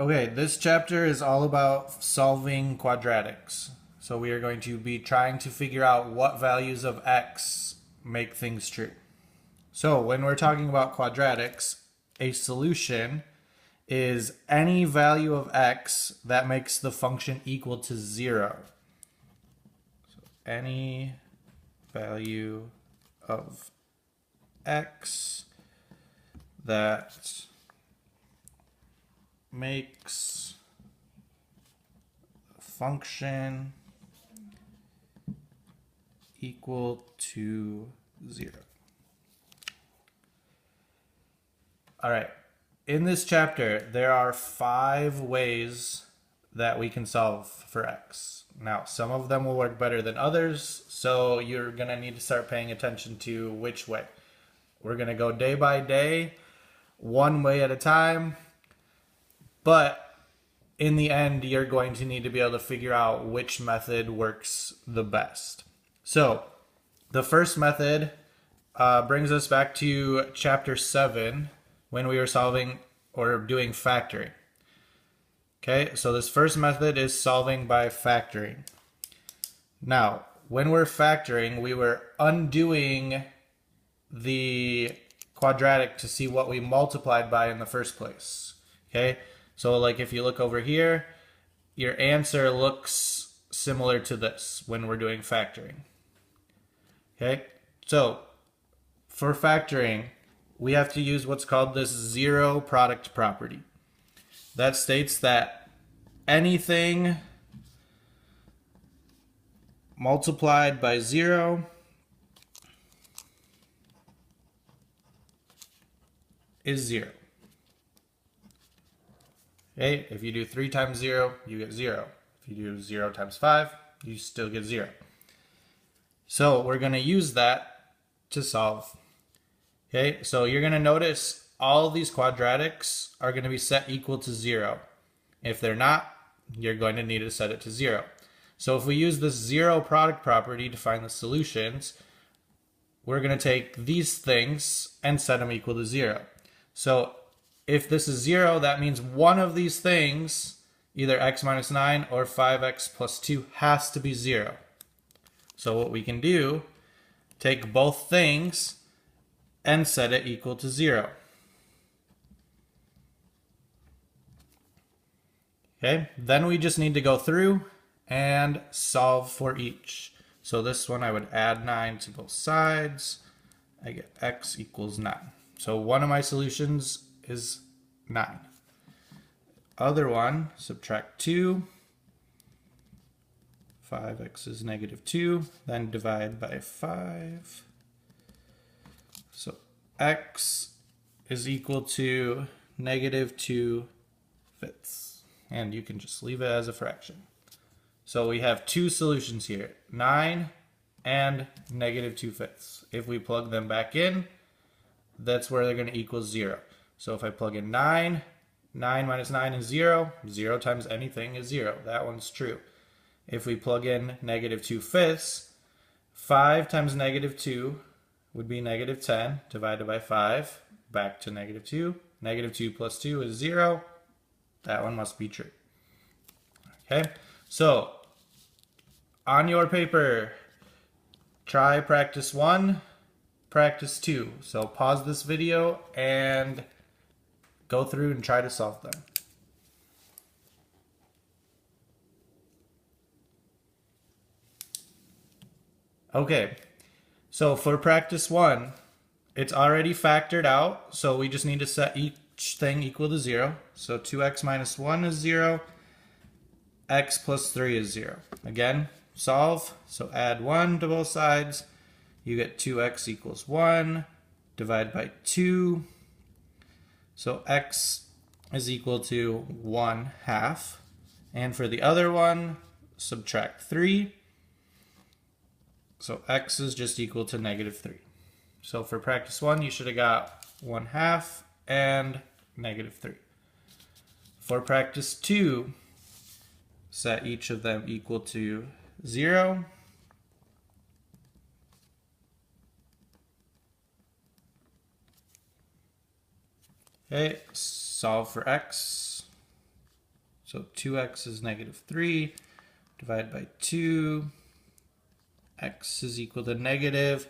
Okay, this chapter is all about solving quadratics. So we are going to be trying to figure out what values of x make things true. So when we're talking about quadratics, a solution is any value of x that makes the function equal to 0. So any value of x that makes a function equal to 0. All right. In this chapter, there are 5 ways that we can solve for x. Now, some of them will work better than others, so you're going to need to start paying attention to which way. We're going to go day by day, one way at a time, but in the end, you're going to need to be able to figure out which method works the best. So, the first method brings us back to chapter 7 when we were solving or doing factoring. Okay, so this first method is solving by factoring. Now, when we're factoring, we were undoing the quadratic to see what we multiplied by in the first place. Okay, so like if you look over here, your answer looks similar to this when we're doing factoring. Okay, so for factoring, we have to use what's called this zero product property. That states that anything multiplied by 0 is 0. Okay, if you do 3 times 0, you get 0. If you do 0 times 5, you still get 0. So we're going to use that to solve. Okay, so you're going to notice all these quadratics are going to be set equal to 0. If they're not, you're going to need to set it to 0. So if we use this zero product property to find the solutions, we're going to take these things and set them equal to 0. So if this is 0, that means one of these things, either x minus 9 or 5x plus 2, has to be 0. So what we can do, take both things and set it equal to 0. Okay, then we just need to go through and solve for each. So this one I would add 9 to both sides. I get x equals 9. So one of my solutions is 9. Other one, subtract 2. 5x is negative 2. Then divide by 5. So x is equal to negative 2 fifths. And you can just leave it as a fraction. So we have two solutions here, 9 and negative 2 fifths. If we plug them back in, that's where they're going to equal 0. So if I plug in 9, 9 minus 9 is 0. 0 times anything is 0. That one's true. If we plug in negative 2 fifths, 5 times negative 2 would be negative 10 divided by 5, back to negative 2. Negative 2 plus 2 is 0. That one must be true. Okay, so on your paper, try practice 1, practice 2. So pause this video and go through and try to solve them. Okay, so for practice 1, it's already factored out, so we just need to set each thing equal to 0. So 2x minus 1 is 0, x plus 3 is 0. Again, solve, so add 1 to both sides. You get 2x equals 1, divide by 2. So x is equal to 1/2. And for the other one, subtract 3. So x is just equal to negative 3. So for practice 1, you should have got 1/2 and negative 3. For practice 2, set each of them equal to 0. Okay, solve for x. So 2x is negative 3, divided by 2, x is equal to negative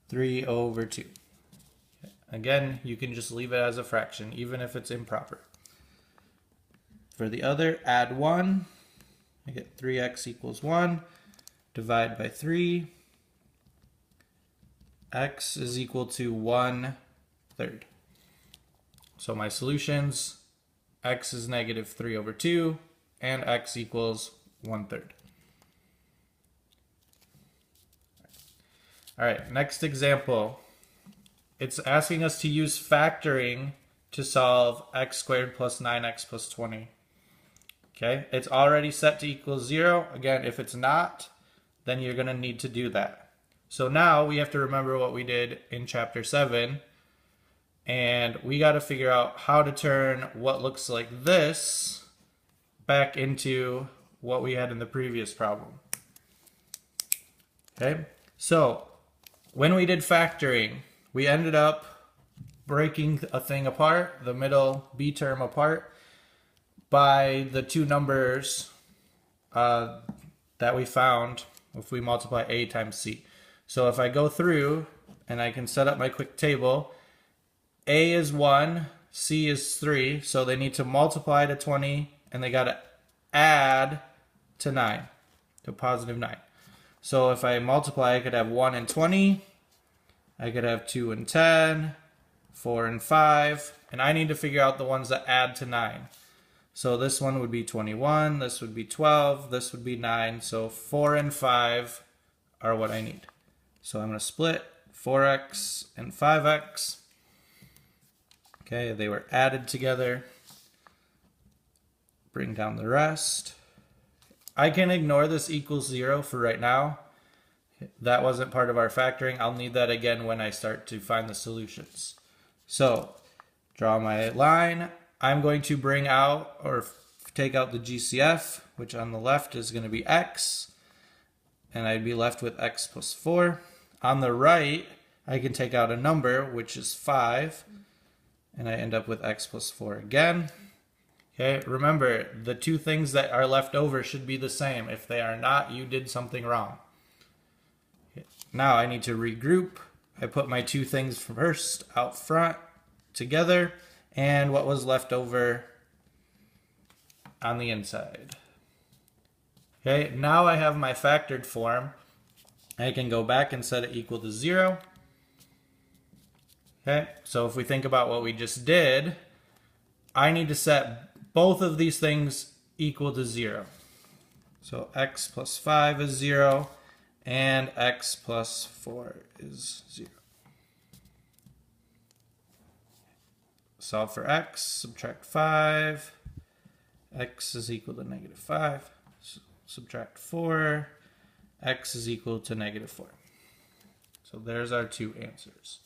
3 over 2. Again, you can just leave it as a fraction, even if it's improper. For the other, add 1. I get 3x equals 1. Divide by 3. X is equal to 1/3. So my solutions, x is negative 3 over 2, and x equals 1/3. All right, next example. It's asking us to use factoring to solve x squared plus 9x plus 20. Okay, it's already set to equal 0. Again, if it's not, then you're going to need to do that. So now we have to remember what we did in chapter 7, and we got to figure out how to turn what looks like this back into what we had in the previous problem. Okay, so when we did factoring, we ended up breaking a thing apart, the middle b term apart, by the two numbers that we found if we multiply a times c. So if I go through and I can set up my quick table, a is 1, c is 3, so they need to multiply to 20 and they got to add to 9, to positive 9. So if I multiply, I could have 1 and 20, I could have 2 and 10, 4 and 5, and I need to figure out the ones that add to 9. So this one would be 21, this would be 12, this would be 9, so 4 and 5 are what I need. So I'm going to split 4x and 5x. Okay, they were added together. Bring down the rest. I can ignore this equals 0 for right now. That wasn't part of our factoring. I'll need that again when I start to find the solutions. So, draw my line. I'm going to bring out or take out the GCF, which on the left is going to be x, and I'd be left with x plus 4. On the right, I can take out a number, which is 5, and I end up with x plus 4 again. Okay, remember, the two things that are left over should be the same. If they are not, you did something wrong. Okay. Now I need to regroup. I put my two things first out front together, and what was left over on the inside. Okay, now I have my factored form. I can go back and set it equal to 0. Okay, so if we think about what we just did, I need to set both of these things equal to 0. So x plus 5 is 0, and x plus 4 is 0. Solve for x, subtract 5, x is equal to negative 5, subtract 4, x is equal to negative 4. So there's our two answers.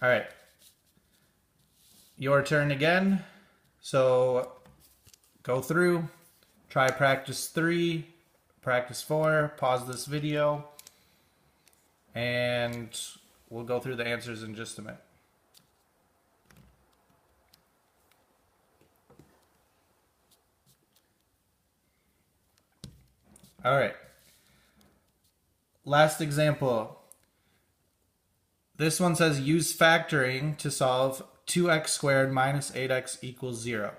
All right, your turn again. So go through, try practice 3, practice 4, pause this video, and we'll go through the answers in just a minute. All right, last example. This one says use factoring to solve 2x squared minus 8x equals 0.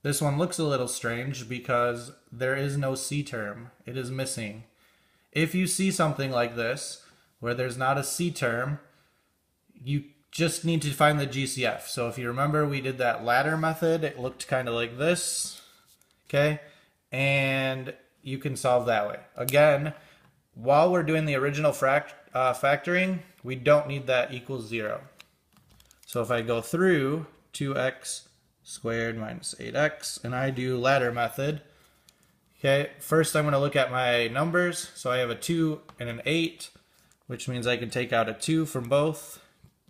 This one looks a little strange because there is no c term. It is missing. If you see something like this where there's not a c term, you just need to find the GCF. So if you remember, we did that ladder method. It looked kind of like this, okay? And you can solve that way. Again, while we're doing the original factoring, we don't need that equals 0. So if I go through 2x squared minus 8x, and I do ladder method, okay, first I'm going to look at my numbers. So I have a 2 and an 8, which means I can take out a 2 from both.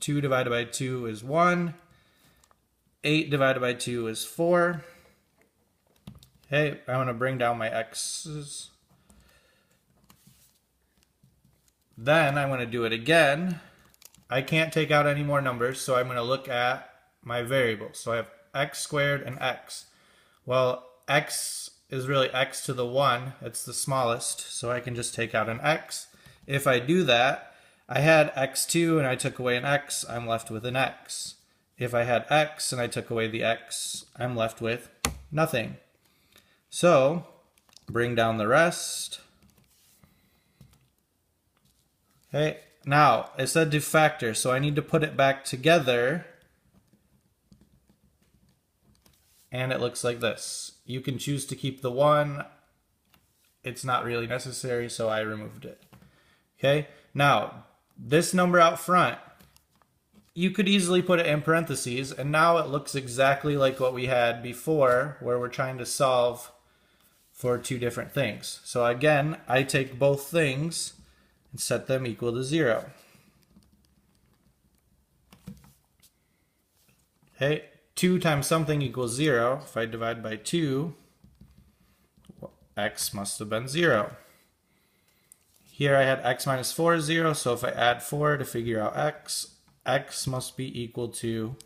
2 divided by 2 is 1. 8 divided by 2 is 4. Okay, I'm going to bring down my x's. Then I'm going to do it again. I can't take out any more numbers, so I'm going to look at my variables. So I have x squared and x. Well, x is really x to the 1. It's the smallest, so I can just take out an x. If I do that, I had x2 and I took away an x, I'm left with an x. If I had x and I took away the x, I'm left with nothing. So, bring down the rest. Okay, now it said to factor, so I need to put it back together. And it looks like this. You can choose to keep the 1. It's not really necessary, so I removed it. Okay, now this number out front, you could easily put it in parentheses, and now it looks exactly like what we had before, where we're trying to solve for two different things. So again, I take both things and set them equal to 0. Okay, 2 times something equals 0. If I divide by 2, x must have been 0. Here I had x minus 4 is 0, so if I add 4 to figure out x, x must be equal to